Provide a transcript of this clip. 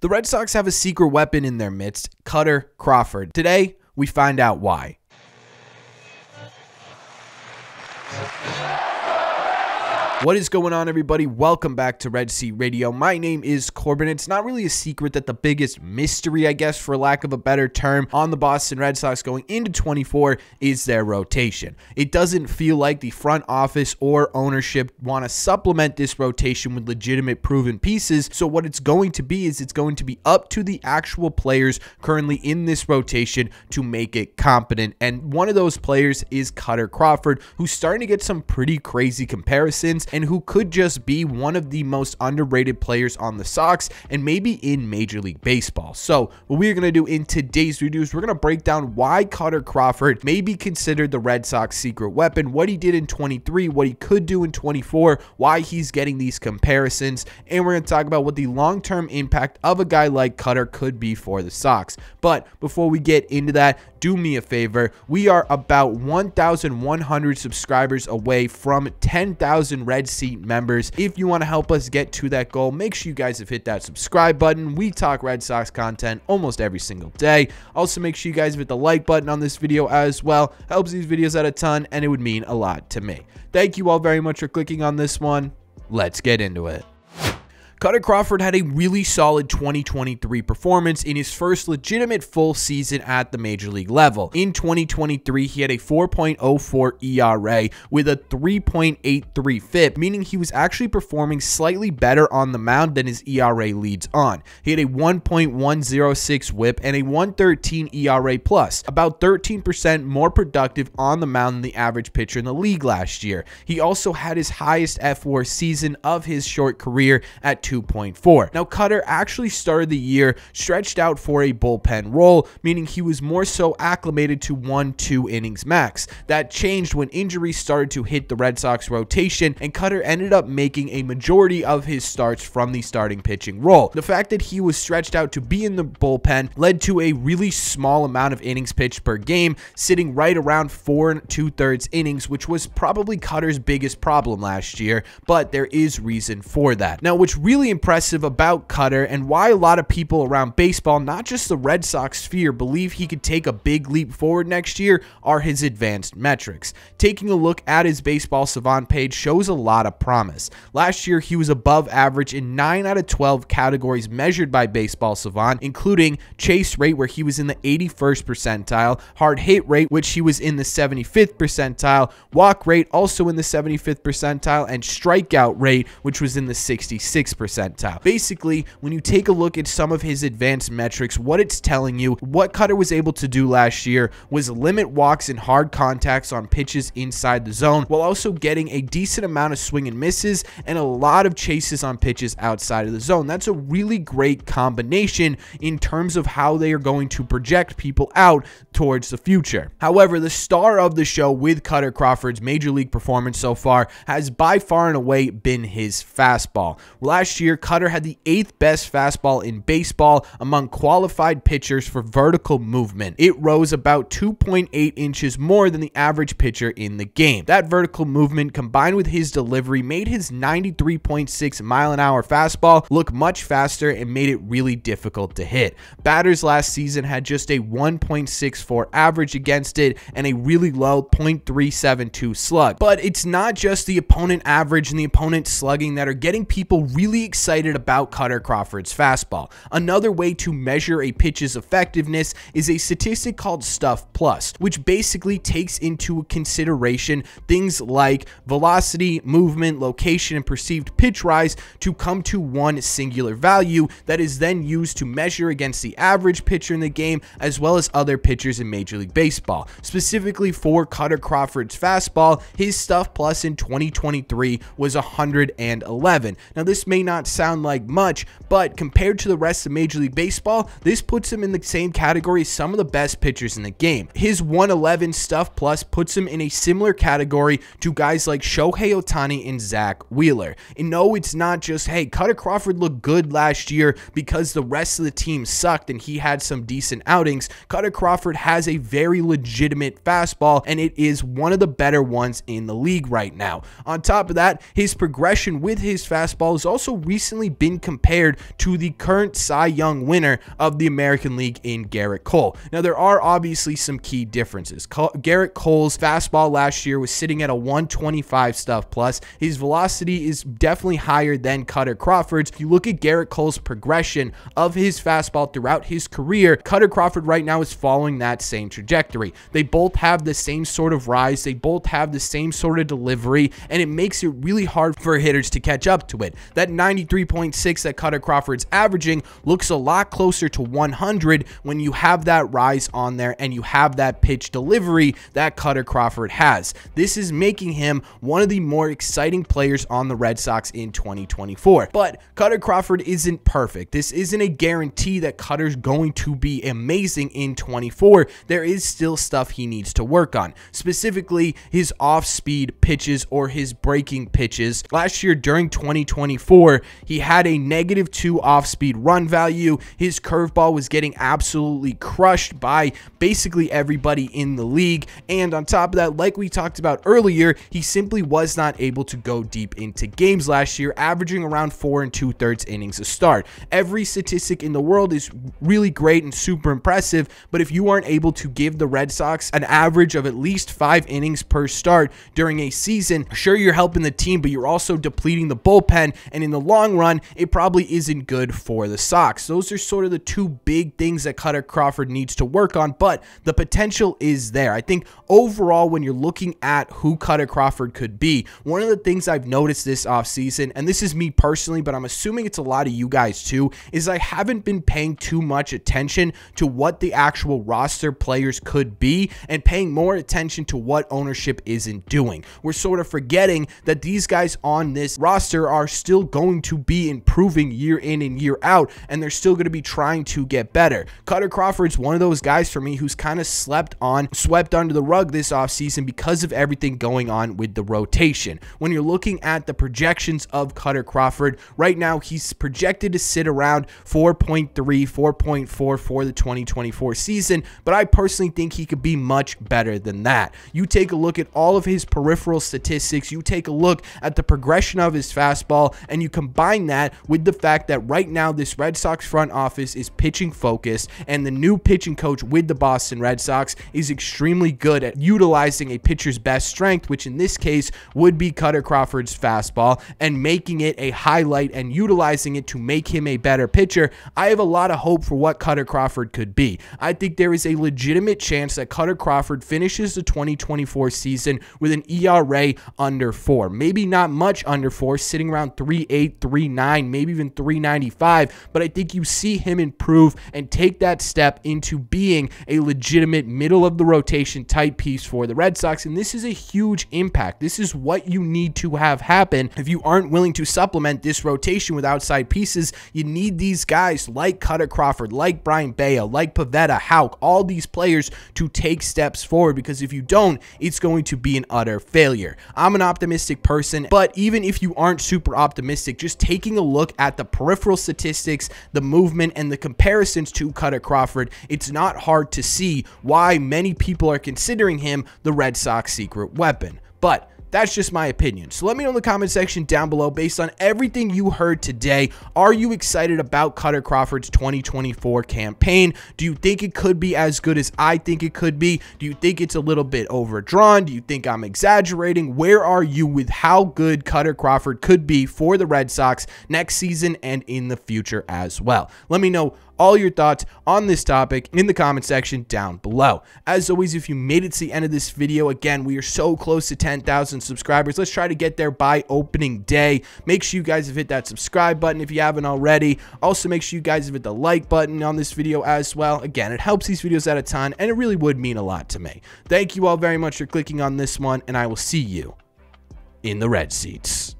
The Red Sox have a secret weapon in their midst, Kutter Crawford. Today, we find out why. What is going on, everybody? Welcome back to Red Seat Radio. My name is Corbin. It's not really a secret that the biggest mystery, I guess, for lack of a better term, on the Boston Red Sox going into 24 is their rotation. It doesn't feel like the front office or ownership want to supplement this rotation with legitimate proven pieces. So what it's going to be is it's going to be up to the actual players currently in this rotation to make it competent. And one of those players is Kutter Crawford, who's starting to get some pretty crazy comparisons and who could just be one of the most underrated players on the Sox and maybe in Major League Baseball. So what we're going to do in today's video is we're going to break down why Kutter Crawford may be considered the Red Sox secret weapon, what he did in 23, what he could do in 24, why he's getting these comparisons, and we're going to talk about what the long-term impact of a guy like Kutter could be for the Sox. But before we get into that, do me a favor. We are about 1,100 subscribers away from 10,000 Red Seat members. If you want to help us get to that goal, make sure you guys have hit that subscribe button. We talk Red Sox content almost every single day. Also, make sure you guys hit the like button on this video as well. Helps these videos out a ton, and it would mean a lot to me. Thank you all very much for clicking on this one. Let's get into it. Kutter Crawford had a really solid 2023 performance in his first legitimate full season at the major league level. In 2023, he had a 4.04 ERA with a 3.83 FIP, meaning he was actually performing slightly better on the mound than his ERA leads on. He had a 1.106 WHIP and a 1.13 ERA plus, about 13% more productive on the mound than the average pitcher in the league last year. He also had his highest F4 season of his short career at 2.4. Now, Kutter actually started the year stretched out for a bullpen role, meaning he was more so acclimated to 1-2 innings max. That changed when injuries started to hit the Red Sox rotation, and Kutter ended up making a majority of his starts from the starting pitching role. The fact that he was stretched out to be in the bullpen led to a really small amount of innings pitched per game, sitting right around 4 2/3 innings, which was probably Kutter's biggest problem last year, but there is reason for that. Now, what's really impressive about Kutter and why a lot of people around baseball, not just the Red Sox sphere, believe he could take a big leap forward next year are his advanced metrics. Taking a look at his Baseball Savant page shows a lot of promise. Last year, he was above average in 9 out of 12 categories measured by Baseball Savant, including chase rate, where he was in the 81st percentile, hard hit rate, which he was in the 75th percentile, walk rate, also in the 75th percentile, and strikeout rate, which was in the 66th percentile. Basically, when you take a look at some of his advanced metrics, what it's telling you, what Kutter was able to do last year was limit walks and hard contacts on pitches inside the zone, while also getting a decent amount of swing and misses and a lot of chases on pitches outside of the zone. That's a really great combination in terms of how they are going to project people out towards the future. However, the star of the show with Kutter Crawford's major league performance so far has by far and away been his fastball. Last year, Kutter had the 8th best fastball in baseball among qualified pitchers for vertical movement. It rose about 2.8 inches more than the average pitcher in the game. That vertical movement combined with his delivery made his 93.6 mile-an-hour fastball look much faster and made it really difficult to hit. Batters last season had just a 1.64 average against it and a really low .372 slug. But it's not just the opponent average and the opponent slugging that are getting people really excited about Kutter Crawford's fastball. Another way to measure a pitch's effectiveness is a statistic called Stuff Plus, which basically takes into consideration things like velocity, movement, location, and perceived pitch rise to come to one singular value that is then used to measure against the average pitcher in the game as well as other pitchers in Major League Baseball. Specifically for Kutter Crawford's fastball, his Stuff Plus in 2023 was 111. Now, this may not sound like much, but compared to the rest of Major League Baseball, this puts him in the same category as some of the best pitchers in the game. His 111 Stuff Plus puts him in a similar category to guys like Shohei Ohtani and Zack Wheeler. And no, it's not just, hey, Kutter Crawford looked good last year because the rest of the team sucked and he had some decent outings. Kutter Crawford has a very legitimate fastball, and it is one of the better ones in the league right now. On top of that, his progression with his fastball is also recently been compared to the current Cy Young winner of the American League in Garrett Cole. Now, there are obviously some key differences. Garrett Cole's fastball last year was sitting at a 125 stuff plus. His velocity is definitely higher than Kutter Crawford's. If you look at Garrett Cole's progression of his fastball throughout his career, Kutter Crawford right now is following that same trajectory. They both have the same sort of rise. They both have the same sort of delivery, and it makes it really hard for hitters to catch up to it. That 93.6 that Kutter Crawford's averaging looks a lot closer to 100 when you have that rise on there and you have that pitch delivery that Kutter Crawford has. This is making him one of the more exciting players on the Red Sox in 2024. But Kutter Crawford isn't perfect. This isn't a guarantee that Cutter's going to be amazing in 24. There is still stuff he needs to work on, specifically his off-speed pitches or his breaking pitches. Last year during 2024, he had a -2 off-speed run value. His curveball was getting absolutely crushed by basically everybody in the league, and on top of that, like we talked about earlier, he simply was not able to go deep into games last year, averaging around 4 2/3 innings a start. Every statistic in the world is really great and super impressive, but if you aren't able to give the Red Sox an average of at least 5 innings per start during a season, sure, you're helping the team, but you're also depleting the bullpen, and in the long run, it probably isn't good for the Sox. Those are sort of the two big things that Kutter Crawford needs to work on, but the potential is there. I think overall, when you're looking at who Kutter Crawford could be, one of the things I've noticed this offseason, and this is me personally, but I'm assuming it's a lot of you guys too, is I haven't been paying too much attention to what the actual roster players could be and paying more attention to what ownership isn't doing. We're sort of forgetting that these guys on this roster are still going to be improving year in and year out, and they're still going to be trying to get better. Kutter Crawford's one of those guys for me who's kind of swept under the rug this offseason because of everything going on with the rotation. When you're looking at the projections of Kutter Crawford, right now he's projected to sit around 4.3, 4.4 for the 2024 season, but I personally think he could be much better than that. You take a look at all of his peripheral statistics, you take a look at the progression of his fastball, and you combine that with the fact that right now this Red Sox front office is pitching focused, and the new pitching coach with the Boston Red Sox is extremely good at utilizing a pitcher's best strength, which in this case would be Kutter Crawford's fastball, and making it a highlight and utilizing it to make him a better pitcher. I have a lot of hope for what Kutter Crawford could be. I think there is a legitimate chance that Kutter Crawford finishes the 2024 season with an ERA under 4. Maybe not much under 4, sitting around 3.8, 3.9, maybe even 3.95, but I think you see him improve and take that step into being a legitimate middle of the rotation type piece for the Red Sox, and this is a huge impact. This is what you need to have happen. If you aren't willing to supplement this rotation with outside pieces, you need these guys like Kutter Crawford, like Brian Bayo, like Pivetta, Houck, all these players to take steps forward, because if you don't, it's going to be an utter failure. I'm an optimistic person, but even if you aren't super optimistic, just taking a look at the peripheral statistics, the movement, and the comparisons to Kutter Crawford, it's not hard to see why many people are considering him the Red Sox secret weapon. But that's just my opinion. So let me know in the comment section down below, based on everything you heard today, are you excited about Kutter Crawford's 2024 campaign? Do you think it could be as good as I think it could be? Do you think it's a little bit overdrawn? Do you think I'm exaggerating? Where are you with how good Kutter Crawford could be for the Red Sox next season and in the future as well? Let me know all your thoughts on this topic in the comment section down below. As always, if you made it to the end of this video, again, we are so close to 10,000 subscribers. Let's try to get there by opening day. Make sure you guys have hit that subscribe button if you haven't already. Also, make sure you guys have hit the like button on this video as well. Again, it helps these videos out a ton, and it really would mean a lot to me. Thank you all very much for clicking on this one, and I will see you in the red seats.